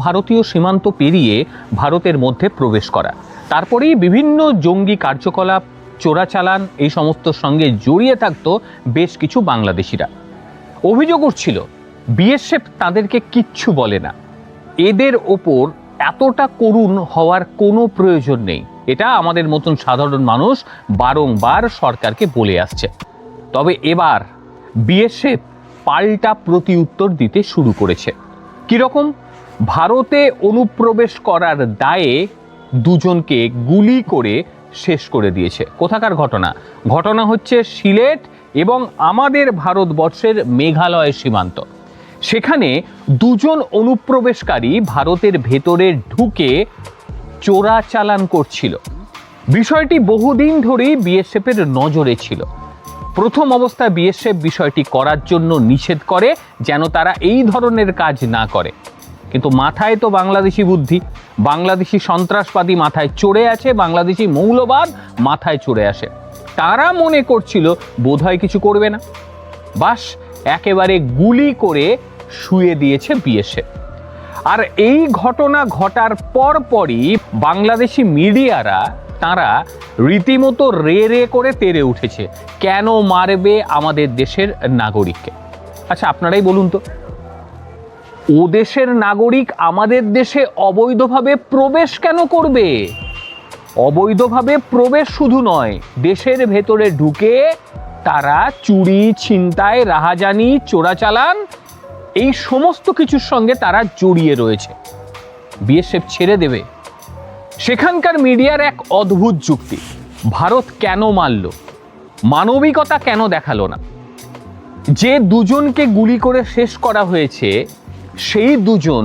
ভারতীয় সীমান্ত পেরিয়ে ভারতের মধ্যে প্রবেশ করা, তারপরেই বিভিন্ন জঙ্গি কার্যকলাপ, চোরাচালান এই সমস্তর সঙ্গে জড়িয়ে থাকতো বেশ কিছু বাংলাদেশিরা। অভিযোগ উঠছিল বিএসএফ তাদেরকে কিচ্ছু বলে না, এদের ওপর এতটা করুণ হওয়ার কোনো প্রয়োজন নেই। এটা আমাদের মতন সাধারণ মানুষ বারংবার সরকারকে বলে আসছে। তবে এবার বিএসএফ পাল্টা প্রতিউত্তর দিতে শুরু করেছে। কিরকম? ভারতে অনুপ্রবেশ করার দায়ে দুজনকে গুলি করে শেষ করে দিয়েছে। কোথাকার ঘটনা? ঘটনা হচ্ছে সিলেট এবং আমাদের ভারতবর্ষের মেঘালয় সীমান্ত। সেখানে দুজন অনুপ্রবেশকারী ভারতের ভেতরে ঢুকে চোরাচালান করছিল। বিষয়টি বহুদিন ধরেই বিএসএফের নজরে ছিল। প্রথম অবস্থায় বিএসএফ বিষয়টি করার জন্য নিষেধ করে, যেন তারা এই ধরনের কাজ না করে। কিন্তু মাথায় তো বাংলাদেশি বুদ্ধি, বাংলাদেশি সন্ত্রাসবাদী মাথায় চড়ে আছে, বাংলাদেশি মৌলবাদ মাথায় চড়ে আসে। তারা মনে করছিল বোধহয় কিছু করবে না, বাস একেবারে গুলি করে শুয়ে দিয়েছে বিএসএফ। আর এই ঘটনা ঘটার পরপরই বাংলাদেশি মিডিয়ারা তারা রীতিমতো রে রে করে তেড়ে উঠেছে, কেন মারবে আমাদের দেশের নাগরিককে। আচ্ছা, আপনারাই বলুন তো, ও দেশের নাগরিক আমাদের দেশে অবৈধভাবে প্রবেশ কেন করবে? অবৈধভাবে প্রবেশ শুধু নয়, দেশের ভেতরে ঢুকে তারা চুরি, ছিনতাই, রাহাজানি, চোরাচালান এই সমস্ত কিছুর সঙ্গে তারা জড়িয়ে রয়েছে। বিএসএফ ছেড়ে দেবে? সেখানকার মিডিয়ার এক অদ্ভুত যুক্তি, ভারত কেন মারল, মানবিকতা কেন দেখালো না? যে দুজনকে গুলি করে শেষ করা হয়েছে সেই দুজন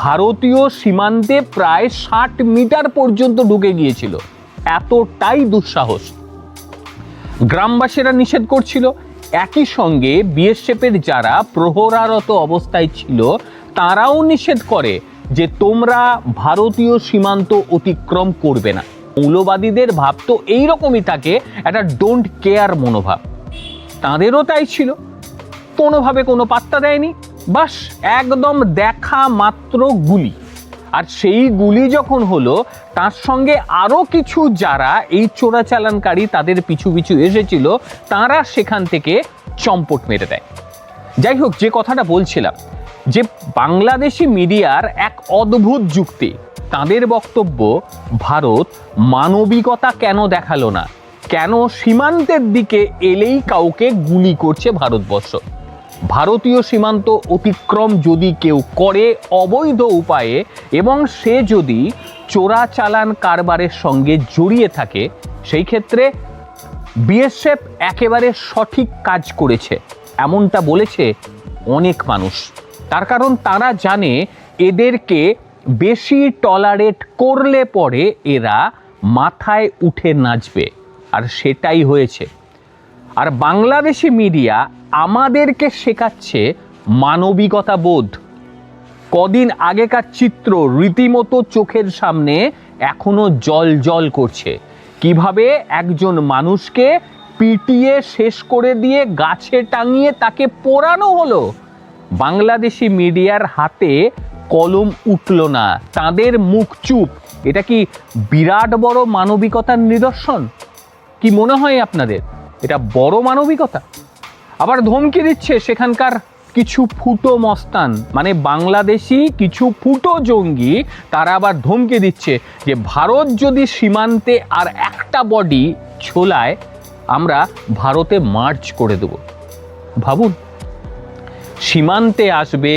ভারতীয় সীমান্তে প্রায় 60 মিটার পর্যন্ত ঢুকে গিয়েছিল। এতটাই দুঃসাহস। গ্রামবাসীরা নিষেধ করছিল, একই সঙ্গে বিএসএফের যারা প্রহরারত অবস্থায় ছিল তারাও নিষেধ করে যে তোমরা ভারতীয় সীমান্ত অতিক্রম করবে না। মৌলবাদীদের ভাব তো এইরকমই থাকে, একটা ডোন্ট কেয়ার মনোভাব। তাঁদেরও তাই ছিল, কোনোভাবে কোনো পাত্তা দেয়নি, বাস একদম দেখা মাত্র গুলি। আর সেই গুলি যখন হলো, তার সঙ্গে আরও কিছু যারা এই চোরাচালানকারী তাদের পিছু পিছু এসেছিল, তারা সেখান থেকে চম্পট মেরে দেয়। যাই হোক, যে কথাটা বলছিলাম, যে বাংলাদেশি মিডিয়ার এক অদ্ভুত যুক্তি, তাদের বক্তব্য ভারত মানবিকতা কেন দেখালো না, কেন সীমান্তের দিকে এলেই কাউকে গুলি করছে ভারতবর্ষ। ভারতীয় সীমান্ত অতিক্রম যদি কেউ করে অবৈধ উপায়ে এবং সে যদি চোরাচালান কারবারের সঙ্গে জড়িয়ে থাকে, সেই ক্ষেত্রে বিএসএফ একেবারে সঠিক কাজ করেছে, এমনটা বলেছে অনেক মানুষ। তার কারণ তারা জানে এদেরকে বেশি টলারেট করলে পরে এরা মাথায় উঠে নাচবে, আর সেটাই হয়েছে। আর বাংলাদেশি মিডিয়া আমাদেরকে শেখাচ্ছে মানবিকতা বোধ। কদিন আগেকার চিত্র রীতিমতো চোখের সামনে এখনো জল জল করছে। কিভাবে একজন মানুষকে পিটিয়ে শেষ করে দিয়ে গাছে টাঙিয়ে তাকে পোড়ানো হলো। বাংলাদেশি মিডিয়ার হাতে কলম উঠল না, তাদের মুখ চুপ। এটা কি বিরাট বড় মানবিকতার নিদর্শন? কি মনে হয় আপনাদের, এটা বড় মানবিকতা? আবার ধমকি দিচ্ছে সেখানকার কিছু ফুটো মস্তান, মানে বাংলাদেশি কিছু ফুটো জঙ্গি, তারা আবার ধমকি দিচ্ছে যে ভারত যদি সীমান্তে আর একটা বডি ছোলায়, আমরা ভারতে মার্চ করে দেব। ভাবুন, সীমান্তে আসবে,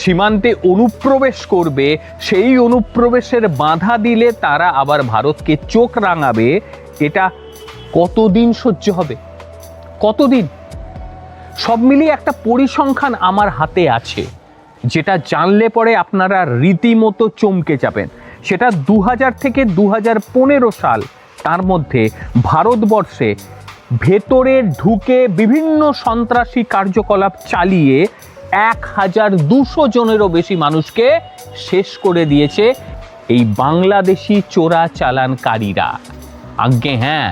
সীমান্তে অনুপ্রবেশ করবে, সেই অনুপ্রবেশের বাধা দিলে তারা আবার ভারতকে চোখ রাঙাবে। এটা কতদিন সহ্য হবে? কতদিন? সব মিলিয়ে একটা পরিসংখ্যান আমার হাতে আছে, যেটা জানলে পরে আপনারা রীতিমতো চমকে যাবেন। সেটা 2000 থেকে 2015 সাল, তার মধ্যে ভারতবর্ষে ভেতরে ঢুকে বিভিন্ন সন্ত্রাসী কার্যকলাপ চালিয়ে 1200 জনেরও বেশি মানুষকে শেষ করে দিয়েছে এই বাংলাদেশি চোরাচালানকারীরা। আজ্ঞে হ্যাঁ,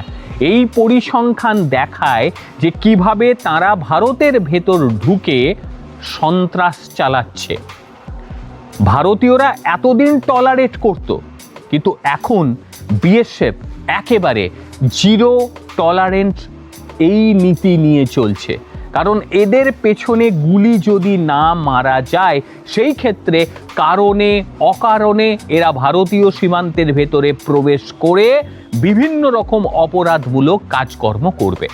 এই পরিসংখ্যান দেখায় যে কিভাবে তারা ভারতের ভেতর ঢুকে সন্ত্রাস চালাচ্ছে। ভারতীয়রা এতদিন টলারেট করত, কিন্তু এখন বিএসএফ একেবারে জিরো টলারেন্স এই নীতি নিয়ে চলছে। কারণ এদের পেছনে গুলি যদি না মারা যায়, সেই ক্ষেত্রে কারণে অকারণে এরা ভারতীয় সীমান্তের ভেতরে প্রবেশ করে বিভিন্ন রকম অপরাধমূলক কাজকর্ম করবে।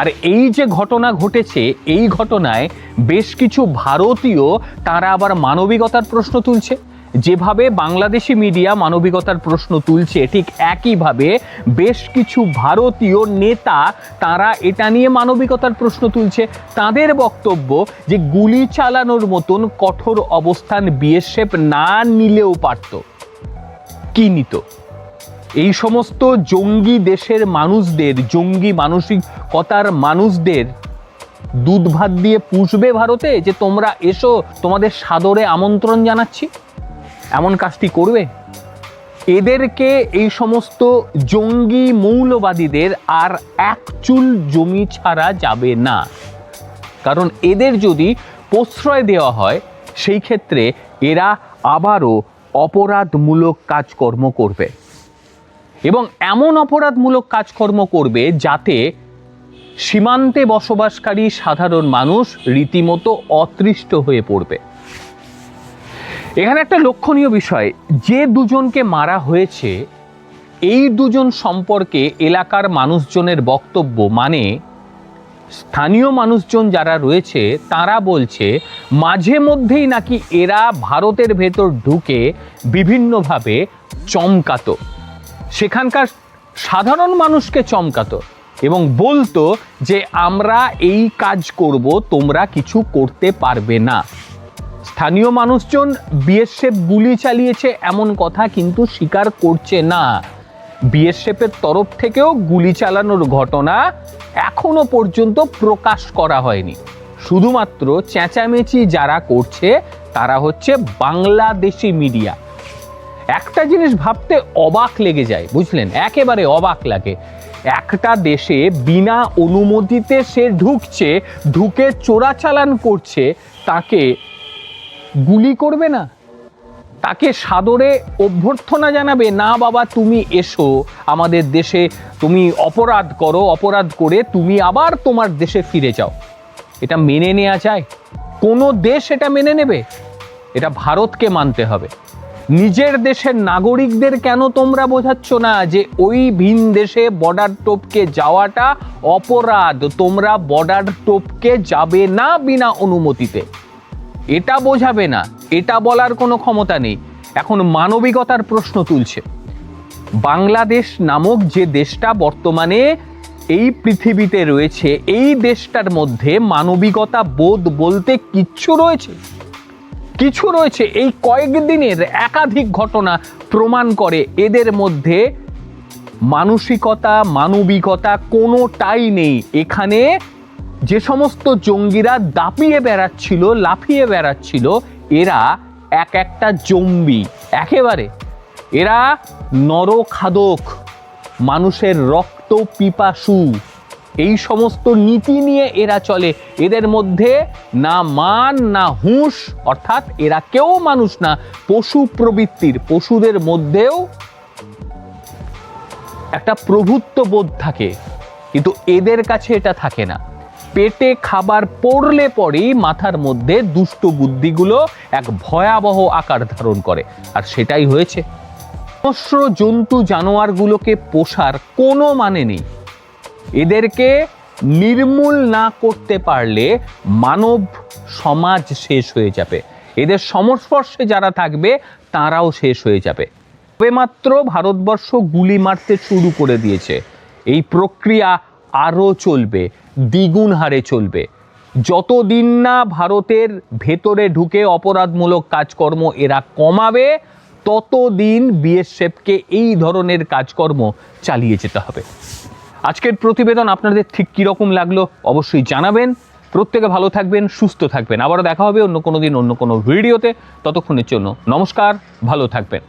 আর এই যে ঘটনা ঘটেছে, এই ঘটনায় বেশ কিছু ভারতীয় তারা আবার মানবিকতার প্রশ্ন তুলছে। যেভাবে বাংলাদেশি মিডিয়া মানবিকতার প্রশ্ন তুলছে, ঠিক একইভাবে বেশ কিছু ভারতীয় নেতা তারা এটা নিয়ে মানবিকতার প্রশ্ন তুলছে। তাদের বক্তব্য যে গুলি চালানোর মতন কঠোর অবস্থান বিএসএফ না নিলেও পারত, কি নিত? এই সমস্ত জঙ্গি দেশের মানুষদের, জঙ্গি মানসিকতার মানুষদের দুধ ভাত দিয়ে পুষবে ভারতে, যে তোমরা এসো, তোমাদের সাদরে আমন্ত্রণ জানাচ্ছি? এমন কাজটি করবে? এদেরকে, এই সমস্ত জঙ্গি মৌলবাদীদের আর এক চুল জমি ছাড়া যাবে না। কারণ এদের যদি প্রশ্রয় দেওয়া হয়, সেই ক্ষেত্রে এরা আবারও অপরাধমূলক কাজকর্ম করবে, এবং এমন অপরাধমূলক কাজকর্ম করবে যাতে সীমান্তে বসবাসকারী সাধারণ মানুষ রীতিমতো অতৃষ্ট হয়ে পড়বে। এখানে একটা লক্ষণীয় বিষয়, যে দুজনকে মারা হয়েছে, এই দুজন সম্পর্কে এলাকার মানুষজনের বক্তব্য, মানে স্থানীয় মানুষজন যারা রয়েছে তারা বলছে মাঝে মধ্যেই নাকি এরা ভারতের ভেতর ঢুকে বিভিন্নভাবে চমকাতো, সেখানকার সাধারণ মানুষকে চমকাতো এবং বলতো যে আমরা এই কাজ করব, তোমরা কিছু করতে পারবে না। স্থানীয় মানুষজন বিএসএফ গুলি চালিয়েছে এমন কথা কিন্তু স্বীকার করছে না। বিএসএফের তরফ থেকেও গুলি চালানোর ঘটনা এখনো পর্যন্ত প্রকাশ করা হয়নি। শুধুমাত্র চেঁচামেচি যারা করছে তারা হচ্ছে বাংলাদেশি মিডিয়া। একটা জিনিস ভাবতে অবাক লেগে যায়, বুঝলেন, একেবারে অবাক লাগে। একটা দেশে বিনা অনুমতিতে সে ঢুকছে, ঢুকে চোরাচালান করছে, তাকে গুলি করবে না? তাকে সাদরে অভ্যর্থনা জানাবে, না বাবা তুমি এসো আমাদের দেশে, তুমি অপরাধ করো, অপরাধ করে তুমি আবার তোমার দেশে ফিরে যাও? এটা মেনে নেওয়া যায়? কোনো দেশ এটা মেনে নেবে? এটা ভারতকে মানতে হবে। নিজের দেশের নাগরিকদের কেন তোমরা বোঝাচ্ছ না যে ওই ভিন দেশে বর্ডার টপকে যাওয়াটা অপরাধ, তোমরা বর্ডার টপকে যাবে না বিনা অনুমতিতে? এটা বোঝাবে না, এটা বলার কোনো ক্ষমতা নেই। এখন মানবিকতার প্রশ্ন তুলছে। বাংলাদেশ নামক যে দেশটা বর্তমানে এই পৃথিবীতে রয়েছে, এই দেশটার মধ্যে মানবিকতা বোধ বলতে কিচ্ছু রয়েছে? কিছু রয়েছে? এই কয়েকদিনের একাধিক ঘটনা প্রমাণ করে এদের মধ্যে মানসিকতা, মানবিকতা কোনোটাই নেই। এখানে যে সমস্ত জঙ্গিরা দাপিয়ে বেড়াচ্ছিল, লাফিয়ে বেড়াচ্ছিল, এরা এক একটা জম্বি, একেবারে এরা নরখাদক, মানুষের রক্ত পিপাসু। এই সমস্ত নীতি নিয়ে এরা চলে। এদের মধ্যে না মান না হুঁশ, অর্থাৎ এরা কেউ মানুষ না, পশু প্রবৃত্তির। পশুদের মধ্যেও একটা প্রভুত্ব বোধ থাকে, কিন্তু এদের কাছে এটা থাকে না। পেটে খাবার পড়লে পরেই মাথার মধ্যে দুষ্ট বুদ্ধিগুলো এক ভয়াবহ আকার ধারণ করে, আর সেটাই হয়েছে। হিংস্র জন্তু জানোয়ারগুলোকে পোষার কোনো মানে নেই। এদেরকে নির্মূল না করতে পারলে মানব সমাজ শেষ হয়ে যাবে, এদের সংস্পর্শে যারা থাকবে তারাও শেষ হয়ে যাবে। তবে মাত্র ভারতবর্ষ গুলি মারতে শুরু করে দিয়েছে, এই প্রক্রিয়া আরও চলবে, দ্বিগুণ হারে চলবে। যতদিন না ভারতের ভেতরে ঢুকে অপরাধমূলক কাজকর্ম এরা কমাবে, ততদিন বিএসএফকে এই ধরনের কাজকর্ম চালিয়ে যেতে হবে। আজকের প্রতিবেদন আপনাদের ঠিক কীরকম লাগলো অবশ্যই জানাবেন। প্রত্যেকে ভালো থাকবেন, সুস্থ থাকবেন। আবারও দেখা হবে অন্য কোনো দিন অন্য কোনো ভিডিওতে। ততক্ষণের জন্য নমস্কার, ভালো থাকবেন।